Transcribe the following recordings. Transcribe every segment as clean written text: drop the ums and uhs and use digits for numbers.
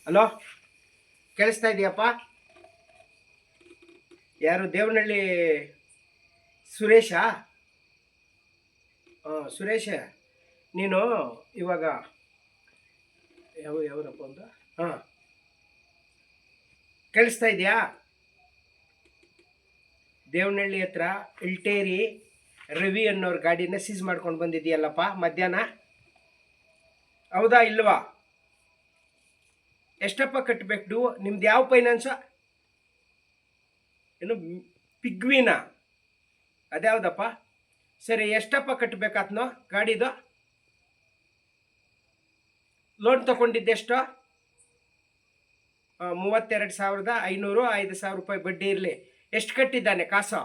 Hello, ಕೇಳಿಸ್ತಾ ಇದೆಯಪ್ಪ? ಯಾರು? ದೇವನಹಳ್ಳಿ ಸುರೇಶಾ? ಸುರೇಶ, ನೀನು ಇವಾಗ ಯಾವರಪ್ಪ ಅಂತ? ಹಾಂ, ಕೇಳಿಸ್ತಾ ಇದೆಯಾ? ದೇವನಹಳ್ಳಿ ಹತ್ರ ಇಲ್ಟೇರಿ ರವಿ ಅನ್ನೋರ ಗಾಡಿನ ಸೀಸ್ ಮಾಡ್ಕೊಂಡು ಬಂದಿದ್ದೀಯಲ್ಲಪ್ಪ ಮಧ್ಯಾಹ್ನ. ಹೌದಾ ಇಲ್ವಾ? ಎಷ್ಟಪ್ಪ ಕಟ್ಟಬೇಕು? ನಿಮ್ದು ಯಾವ ಫೈನಾನ್ಸ? ಏನು ಪಿಗ್ವಿನ? ಅದ್ಯಾವುದಪ್ಪ? ಸರಿ, ಎಷ್ಟಪ್ಪ ಕಟ್ಟಬೇಕಾತ್ನೋ ಗಾಡಿದು? ಲೋನ್ ತಗೊಂಡಿದ್ದೆಷ್ಟು? 32,500. 5,000 ರೂಪಾಯಿ ಬಡ್ಡಿ ಇರಲಿ. ಎಷ್ಟು ಕಟ್ಟಿದ್ದಾನೆ ಕಾಸು?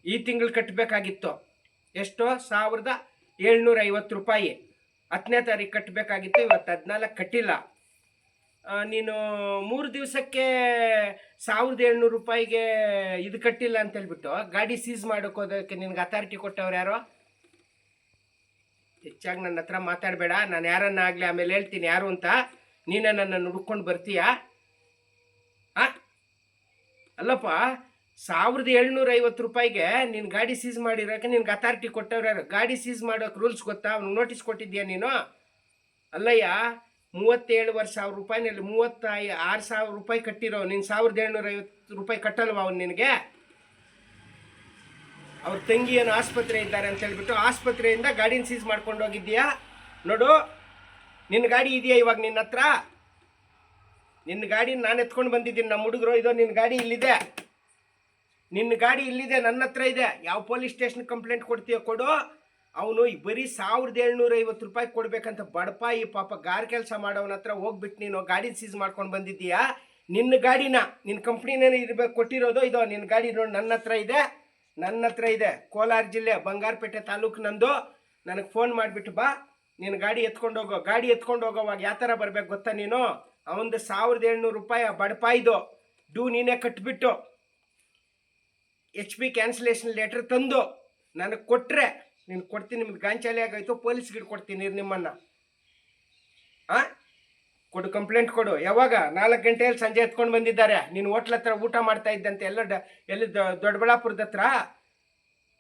ಈ ತಿಂಗಳು ಕಟ್ಟಬೇಕಾಗಿತ್ತು. ಎಷ್ಟು? 1,750 ರೂಪಾಯಿ. 10ನೇ ತಾರೀಕು ಕಟ್ಟಬೇಕಾಗಿತ್ತು. ಇವತ್ತು 14 ಕಟ್ಟಿಲ್ಲ. ನೀನು 3 ದಿವಸಕ್ಕೆ 1,700 ರೂಪಾಯಿಗೆ ಇದು ಕಟ್ಟಿಲ್ಲ ಅಂತ ಹೇಳ್ಬಿಟ್ಟು ಗಾಡಿ ಸೀಸ್ ಮಾಡೋಕೋದಕ್ಕೆ ನಿನ್ಗೆ ಅಥಾರಿಟಿ ಕೊಟ್ಟವ್ರು ಯಾರೋ? ಹೆಚ್ಚಾಗಿ ನನ್ನ ಹತ್ರ ಮಾತಾಡಬೇಡ. ನಾನು ಯಾರನ್ನ ಆಗಲಿ ಆಮೇಲೆ ಹೇಳ್ತೀನಿ ಯಾರು ಅಂತ. ನೀನೇ ನನ್ನ ಹುಡ್ಕೊಂಡು ಬರ್ತೀಯಾ? ಅಲ್ಲಪ್ಪ, 1,750 ರೂಪಾಯಿಗೆ ನೀನು ಗಾಡಿ ಸೀಸ್ ಮಾಡಿರೋಕೆ ನಿನ್ಗೆ ಅಥಾರಿಟಿ ಕೊಟ್ಟವ್ರು ಯಾರು? ಗಾಡಿ ಸೀಸ್ ಮಾಡೋಕೆ ರೂಲ್ಸ್ ಗೊತ್ತಾ? ಅವ್ನಿಗೆ ನೋಟಿಸ್ ಕೊಟ್ಟಿದ್ಯಾ ನೀನು? ಅಲ್ಲಯ್ಯ, 37,000 ರೂಪಾಯಿನಲ್ಲಿ 36,000 ರೂಪಾಯಿ ಕಟ್ಟಿರೋ ನೀನು 1,750 ರೂಪಾಯಿ ಕಟ್ಟಲ್ವ ಅವ್ನು ನಿನಗೆ? ಅವ್ರ ತಂಗಿ ಏನು ಆಸ್ಪತ್ರೆ ಇದ್ದಾರೆ ಅಂತ ಹೇಳ್ಬಿಟ್ಟು ಆಸ್ಪತ್ರೆಯಿಂದ ಗಾಡಿನ ಸೀಸ್ ಮಾಡ್ಕೊಂಡು ಹೋಗಿದ್ದೀಯಾ? ನೋಡು, ನಿನ್ನ ಗಾಡಿ ಇದೆಯಾ ಇವಾಗ ನಿನ್ನ ಹತ್ರ? ನಿನ್ನ ಗಾಡಿ ನಾನು ಎತ್ಕೊಂಡು ಬಂದಿದ್ದೀನಿ. ನಮ್ಮ ಹುಡುಗರು, ಇದೋ ನಿನ್ನ ಗಾಡಿ ಇಲ್ಲಿದೆ. ನಿನ್ನ ಗಾಡಿ ಇಲ್ಲಿದೆ, ನನ್ನ ಹತ್ರ ಇದೆ. ಯಾವ ಪೊಲೀಸ್ ಸ್ಟೇಷನ್ ಕಂಪ್ಲೇಂಟ್ ಕೊಡ್ತೀಯೋ ಕೊಡು. ಅವನು ಬರೀ 1,750 ರೂಪಾಯಿ ಕೊಡ್ಬೇಕಂತ ಬಡಪಾಯಿ ಪಾಪ ಗಾರ್ ಕೆಲಸ ಮಾಡೋವನ ಹತ್ರ ಹೋಗ್ಬಿಟ್ಟು ನೀನು ಗಾಡಿ ಸೀಸ್ ಮಾಡ್ಕೊಂಡು ಬಂದಿದ್ದೀಯಾ? ನಿನ್ನ ಗಾಡಿನ ನಿನ್ನ ಕಂಪ್ನಿನೇ ಇರ್ಬೇಕು ಕೊಟ್ಟಿರೋದು. ಇದೋ ನಿನ್ನ ಗಾಡಿ ನೋಡಿ, ನನ್ನ ಹತ್ರ ಇದೆ. ಕೋಲಾರ ಜಿಲ್ಲೆ ಬಂಗಾರಪೇಟೆ ತಾಲೂಕು ನಂದು. ನನಗೆ ಫೋನ್ ಮಾಡಿಬಿಟ್ಟು ಬಾ, ನಿನ್ನ ಗಾಡಿ ಎತ್ಕೊಂಡು ಹೋಗೋ. ಗಾಡಿ ಎತ್ಕೊಂಡು ಹೋಗೋವಾಗ ಯಾವ ಥರ ಬರ್ಬೇಕು ಗೊತ್ತಾ ನೀನು? ಅವನದು 1,700 ರೂಪಾಯಿ ಬಡಪಾಯಿದು ಡ್ಯೂ ನೀನೇ ಕಟ್ಬಿಟ್ಟು HP ಕ್ಯಾನ್ಸಲೇಷನ್ ಲೆಟ್ರ್ ತಂದು ನನಗೆ ಕೊಟ್ಟರೆ ನೀನು ಕೊಡ್ತೀನಿ. ನಿಮ್ಗೆ ಗಾಂಚಾಲಿ ಆಗೋಯ್ತು, ಪೊಲೀಸ್ಗೆ ಕೊಡ್ತೀನಿ ನಿಮ್ಮನ್ನು. ಕೊಡು, ಕಂಪ್ಲೇಂಟ್ ಕೊಡು. ಯಾವಾಗ? 4 ಗಂಟೆಯಲ್ಲಿ ಸಂಜೆ ಎತ್ಕೊಂಡು ಬಂದಿದ್ದಾರೆ. ನೀನು ಹೋಟ್ಲ್ ಹತ್ರ ಊಟ ಮಾಡ್ತಾ ಇದ್ದಂತೆ ಎಲ್ಲಿ ದೊಡ್ಡಬಳ್ಳಾಪುರದ ಹತ್ರ.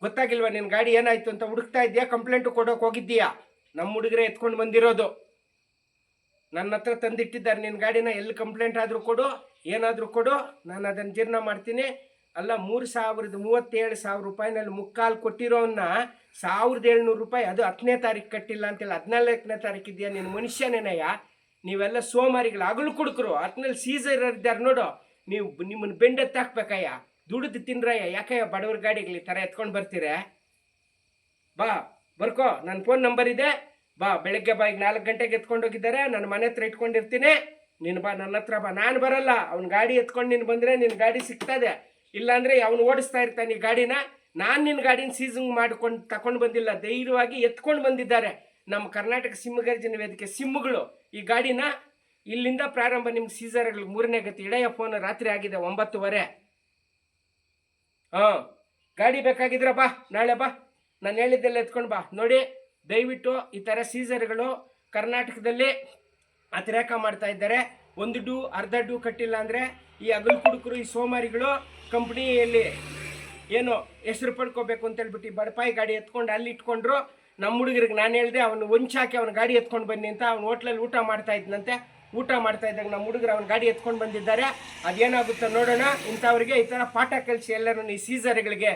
ಗೊತ್ತಾಗಿಲ್ವಾ ನಿನ್ನ ಗಾಡಿ ಏನಾಯ್ತು ಅಂತ ಹುಡುಕ್ತಾ ಇದೆಯಾ? ಕಂಪ್ಲೇಂಟು ಕೊಡೋಕೆ ಹೋಗಿದ್ದೀಯಾ? ನಮ್ಮ ಹುಡುಗರೇ ಎತ್ಕೊಂಡು ಬಂದಿರೋದು. ನನ್ನ ಹತ್ರ ತಂದಿಟ್ಟಿದ್ದಾರೆ ನಿನ್ನ ಗಾಡಿನ. ಎಲ್ಲಿ ಕಂಪ್ಲೇಂಟ್ ಆದರೂ ಕೊಡು, ಏನಾದರೂ ಕೊಡು, ನಾನು ಅದನ್ನು ಜೀರ್ಣ ಮಾಡ್ತೀನಿ. ಅಲ್ಲ, 37,000 ರೂಪಾಯಿನಲ್ಲಿ ಮುಕ್ಕಾಲು ಕೊಟ್ಟಿರೋನ್ನ 1,700 ರೂಪಾಯಿ, ಅದು 10ನೇ ತಾರೀಕು ಕಟ್ಟಿಲ್ಲ ಅಂತಿಲ್ಲ, 14ನೇ ತಾರೀಕು ಇದೆಯಾ? ನೀನು ಮನುಷ್ಯನೇನಯ್ಯ? ನೀವೆಲ್ಲ ಸೋಮಾರಿಗಳು, ಹಗಲು ಕುಡುಕರು. ಅದ್ನಲ್ಲಿ ಸೀಸರ್ ಇದ್ದಾರೆ ನೋಡು. ನೀವು ನಿಮ್ಮನ್ನು ಬೆಂಡೆತ್ತಾಕ್ಬೇಕಯ್ಯ, ದುಡಿದು ತಿನ್ರಯ್ಯ. ಯಾಕಯ್ಯ ಬಡವ್ರ ಗಾಡಿಗಳು ಈ ಥರ ಎತ್ಕೊಂಡು ಬರ್ತೀರ? ಬಾ, ಬರ್ಕೋ. ನನ್ನ ಫೋನ್ ನಂಬರ್ ಇದೆ. ಬಾ, ಬೆಳಗ್ಗೆ ಬಾ. ಈಗ 4 ಗಂಟೆಗೆ ಎತ್ಕೊಂಡು ಹೋಗಿದ್ದಾರೆ. ನನ್ನ ಮನೆ ಹತ್ರ ಇಟ್ಕೊಂಡಿರ್ತೀನಿ. ನೀನು ಬಾ, ನನ್ನ ಹತ್ರ ಬಾ. ನಾನು ಬರಲ್ಲ. ಅವ್ನ ಗಾಡಿ ಎತ್ಕೊಂಡು ನೀನು ಬಂದರೆ ನಿನ್ನ ಗಾಡಿ ಸಿಗ್ತದೆ. ಇಲ್ಲಾಂದರೆ ಅವನು ಓಡಿಸ್ತಾ ಇರ್ತಾನೆ ಈ ಗಾಡಿನ. ನಾನು ನಿನ್ನ ಗಾಡಿನ ಸೀಸಿಂಗ್ ಮಾಡ್ಕೊಂಡು ತಗೊಂಡು ಬಂದಿಲ್ಲ, ಧೈರ್ಯವಾಗಿ ಎತ್ಕೊಂಡು ಬಂದಿದ್ದಾರೆ ನಮ್ಮ ಕರ್ನಾಟಕ ಸಿಂಹಗರ್ಜನ ವೇದಿಕೆ ಸಿಂಹಗಳು ಈ ಗಾಡಿನ. ಇಲ್ಲಿಂದ ಪ್ರಾರಂಭ ನಿಮ್ಮ ಸೀಸರ್ಗಳು. 3ನೇ ಗತಿ. ಇಡೆಯ ಫೋನ್. ರಾತ್ರಿ ಆಗಿದೆ 9:30. ಗಾಡಿ ಬೇಕಾಗಿದ್ರೆ ಬಾ, ನಾಳೆ ಬಾ. ನಾನು ಹೇಳಿದ್ದೆಲ್ಲ ಎತ್ಕೊಂಡು ಬಾ. ನೋಡಿ, ದಯವಿಟ್ಟು ಈ ಥರ ಸೀಸರ್ಗಳು ಕರ್ನಾಟಕದಲ್ಲಿ ಅತಿರೇಕ ಮಾಡ್ತಾ ಇದ್ದಾರೆ. ಒಂದು ಡ್ಯೂ, ಅರ್ಧ ಡ್ಯೂ ಕಟ್ಟಿಲ್ಲ ಅಂದರೆ ಈ ಹಗಲು ಕುಡುಕರು, ಈ ಸೋಮಾರಿಗಳು ಕಂಪ್ನಿಯಲ್ಲಿ ಏನು ಹೆಸರು ಪಡ್ಕೋಬೇಕು ಅಂತ ಹೇಳ್ಬಿಟ್ಟು ಈ ಬಡಪಾಯಿ ಗಾಡಿ ಎತ್ಕೊಂಡು ಅಲ್ಲಿ ಇಟ್ಕೊಂಡ್ರು. ನಮ್ಮ ಹುಡುಗರಿಗೆ ನಾನು ಹೇಳಿದೆ, ಅವನು ಹೊಂಚಾಕಿ ಅವನ ಗಾಡಿ ಎತ್ಕೊಂಡು ಬನ್ನಿ ಅಂತ. ಅವ್ನು ಹೋಟ್ಲಲ್ಲಿ ಊಟ ಮಾಡ್ತಾ ಇದ್ನಂತೆ. ಊಟ ಮಾಡ್ತಾ ಇದ್ದಾಗ ನಮ್ಮ ಹುಡುಗರು ಅವನ ಗಾಡಿ ಎತ್ಕೊಂಡು ಬಂದಿದ್ದಾರೆ. ಅದೇನಾಗುತ್ತೋ ನೋಡೋಣ. ಇಂಥವ್ರಿಗೆ ಈ ಥರ ಪಾಠ ಕಲಿಸಿ ಎಲ್ಲರೂ ಈ ಸೀಸರ್ಗಳಿಗೆ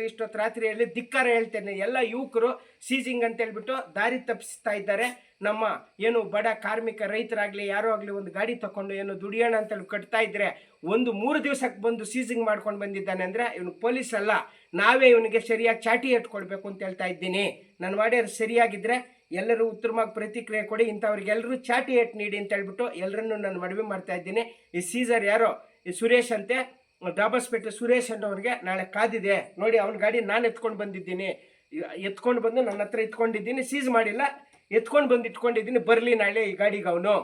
ಇಷ್ಟೊತ್ತು ರಾತ್ರಿಯಲ್ಲಿ ಧಿಕ್ಕಾರ ಹೇಳ್ತೇನೆ. ಎಲ್ಲ ಯುವಕರು ಸೀಸಿಂಗ್ ಅಂತ ಹೇಳ್ಬಿಟ್ಟು ದಾರಿ ತಪ್ಪಿಸ್ತಾ ಇದ್ದಾರೆ. ನಮ್ಮ ಏನು ಬಡ ಕಾರ್ಮಿಕ ರೈತರಾಗಲಿ ಯಾರೋ ಆಗಲಿ ಒಂದು ಗಾಡಿ ತಗೊಂಡು ಏನು ದುಡಿಯೋಣ ಅಂತೇಳಿ ಕಟ್ತಾ ಇದ್ರೆ 3 ದಿವಸಕ್ಕೆ ಬಂದು ಸೀಸಿಂಗ್ ಮಾಡ್ಕೊಂಡು ಬಂದಿದ್ದಾನೆ ಅಂದರೆ ಇವನು ಪೊಲೀಸ್ ಅಲ್ಲ. ನಾವೇ ಇವನಿಗೆ ಸರಿಯಾಗಿ ಚಾಟಿ ಎತ್ಕೊಡ್ಬೇಕು ಅಂತ ಹೇಳ್ತಾ ಇದ್ದೀನಿ. ನಾನು ಮಾಡಿದ್ರೆ ಸರಿಯಾಗಿದ್ದರೆ ಎಲ್ಲರೂ ಉತ್ತಮವಾಗಿ ಪ್ರತಿಕ್ರಿಯೆ ಕೊಡಿ. ಇಂಥವ್ರಿಗೆಲ್ಲರೂ ಚಾಟಿ ಏಟ್ ನೀಡಿ ಅಂತ ಹೇಳ್ಬಿಟ್ಟು ಎಲ್ಲರನ್ನೂ ನಾನು ಮನವಿ ಮಾಡ್ತಾ ಇದ್ದೀನಿ. ಈ ಸೀಸರ್ ಯಾರೋ ಈ ಸುರೇಶ್ ಅಂತೆ, ಡಾಬಸ್ಪೇಟೆ ಸುರೇಶ್ ಅನ್ನೋರಿಗೆ ನಾಳೆ ಕಾದಿದೆ ನೋಡಿ. ಅವನ ಗಾಡಿ ನಾನು ಎತ್ಕೊಂಡು ಬಂದಿದ್ದೀನಿ. ಎತ್ಕೊಂಡು ಬಂದು ನನ್ನ ಹತ್ರ ಇಟ್ಕೊಂಡಿದ್ದೀನಿ. ಸೀಸ್ ಮಾಡಿಲ್ಲ, ಎತ್ಕೊಂಡು ಬಂದು ಇಟ್ಕೊಂಡಿದ್ದೀನಿ. ಬರಲಿ ನಾಳೆ ಈ ಗಾಡಿಗೆ ಅವನು.